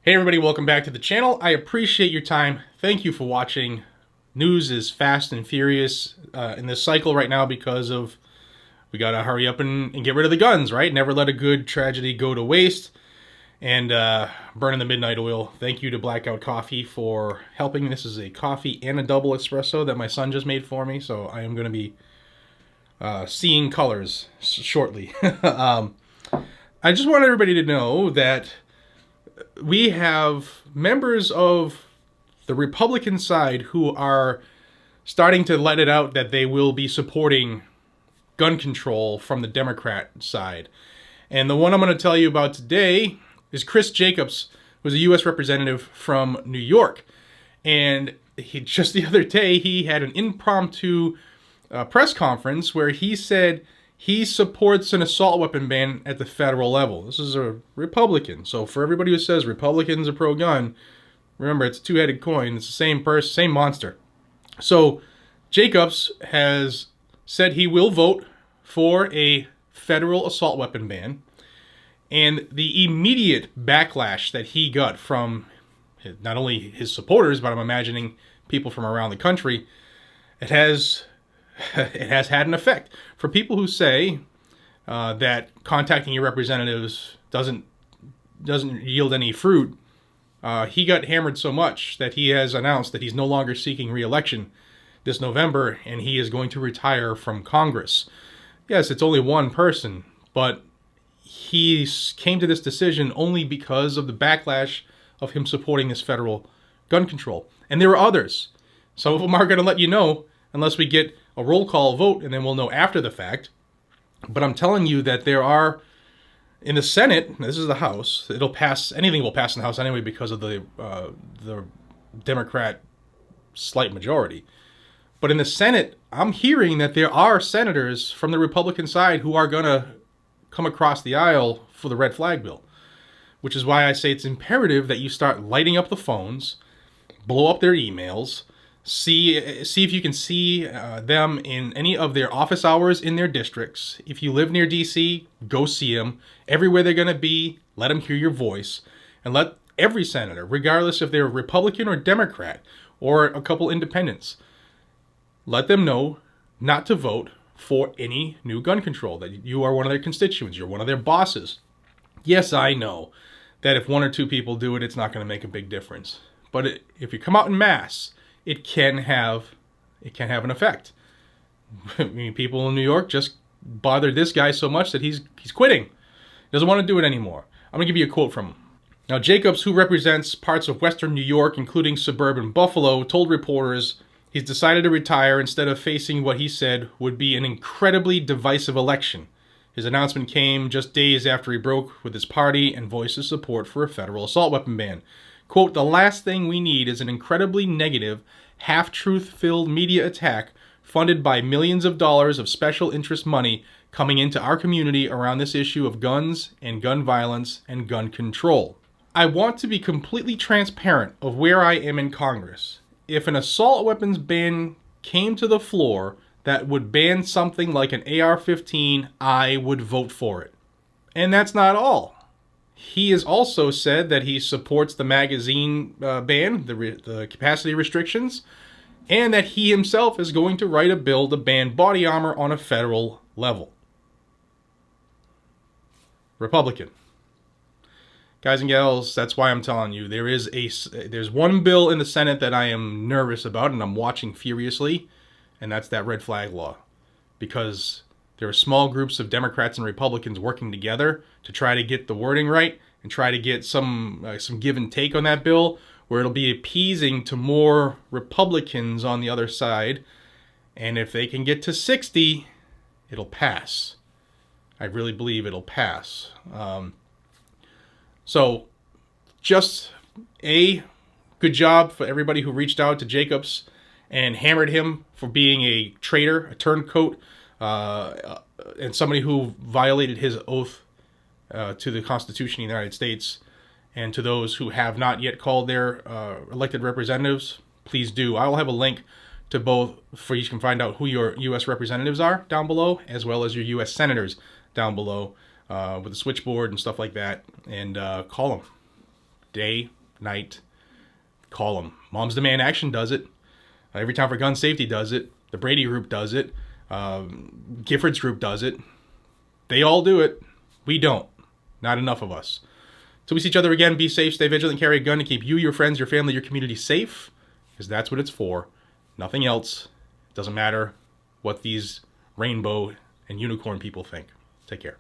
Hey everybody, welcome back to the channel. I appreciate your time. Thank you for watching. News is fast and furious in this cycle right now because of we gotta hurry up and get rid of the guns, right? Never let a good tragedy go to waste. And burning the midnight oil. Thank you to Blackout Coffee for helping. This is a coffee and a double espresso that my son just made for me, so I am going to be seeing colors shortly. I just want everybody to know that we have members of the Republican side who are starting to let it out that they will be supporting gun control from the Democrat side. And the one I'm going to tell you about today is Chris Jacobs, who's a U.S. representative from New York. And just the other day, he had an impromptu press conference where he said he supports an assault weapon ban at the federal level. This is a Republican. So for everybody who says Republicans are pro-gun, remember, it's a two-headed coin. It's the same person, same monster. So Jacobs has said he will vote for a federal assault weapon ban. And the immediate backlash that he got from not only his supporters, but I'm imagining people from around the country, it has had an effect. For people who say that contacting your representatives doesn't yield any fruit, he got hammered so much that he has announced that he's no longer seeking re-election this November, and he is going to retire from Congress. Yes, it's only one person, but he came to this decision only because of the backlash of him supporting this federal gun control. And there are others. Some of them are going to let you know unless we get a roll call vote, and then we'll know after the fact. But I'm telling you that there are, in the Senate, this is the House, it'll pass, anything will pass in the House anyway because of the Democrat slight majority. But in the Senate, I'm hearing that there are senators from the Republican side who are going to come across the aisle for the red flag bill, which is why I say it's imperative that you start lighting up the phones, blow up their emails, see if you can see them in any of their office hours in their districts. If you live near DC, go see them. Everywhere they're going to be, let them hear your voice, and let every senator, regardless if they're Republican or Democrat or a couple independents, let them know not to vote for any new gun control, that you are one of their constituents, you're one of their bosses. Yes, I know that if one or two people do it, it's not going to make a big difference. But if you come out in mass, it can have an effect. I mean, people in New York just bothered this guy so much that he's quitting. He doesn't want to do it anymore. I'm going to give you a quote from him. Now, Jacobs, who represents parts of western New York, including suburban Buffalo, told reporters he's decided to retire instead of facing what he said would be an incredibly divisive election. His announcement came just days after he broke with his party and voiced his support for a federal assault weapon ban. Quote, "The last thing we need is an incredibly negative, half-truth-filled media attack funded by millions of dollars of special interest money coming into our community around this issue of guns and gun violence and gun control. I want to be completely transparent of where I am in Congress. If an assault weapons ban came to the floor that would ban something like an AR-15, I would vote for it." And that's not all. He has also said that he supports the magazine ban, the capacity restrictions, and that he himself is going to write a bill to ban body armor on a federal level. Republican. Guys and gals, that's why I'm telling you, there's one bill in the Senate that I am nervous about and I'm watching furiously, and that's that red flag law. Because there are small groups of Democrats and Republicans working together to try to get the wording right and try to get some give and take on that bill, where it'll be appeasing to more Republicans on the other side. And if they can get to 60, it'll pass. I really believe it'll pass. So, just good job for everybody who reached out to Jacobs and hammered him for being a traitor, a turncoat, and somebody who violated his oath to the Constitution of the United States. And to those who have not yet called their elected representatives, please do. I will have a link to both, for you can find out who your U.S. representatives are down below, as well as your U.S. senators down below, with the switchboard and stuff like that, and call them. day, night. Call them. Moms Demand Action does it. Every Time for Gun Safety does it. The Brady Group does it. Gifford's Group does it. They all do it. We don't. Not enough of us. Till we see each other again, be safe, stay vigilant, carry a gun to keep you, your friends, your family, your community safe, because that's what it's for. Nothing else. It doesn't matter what these rainbow and unicorn people think. Take care.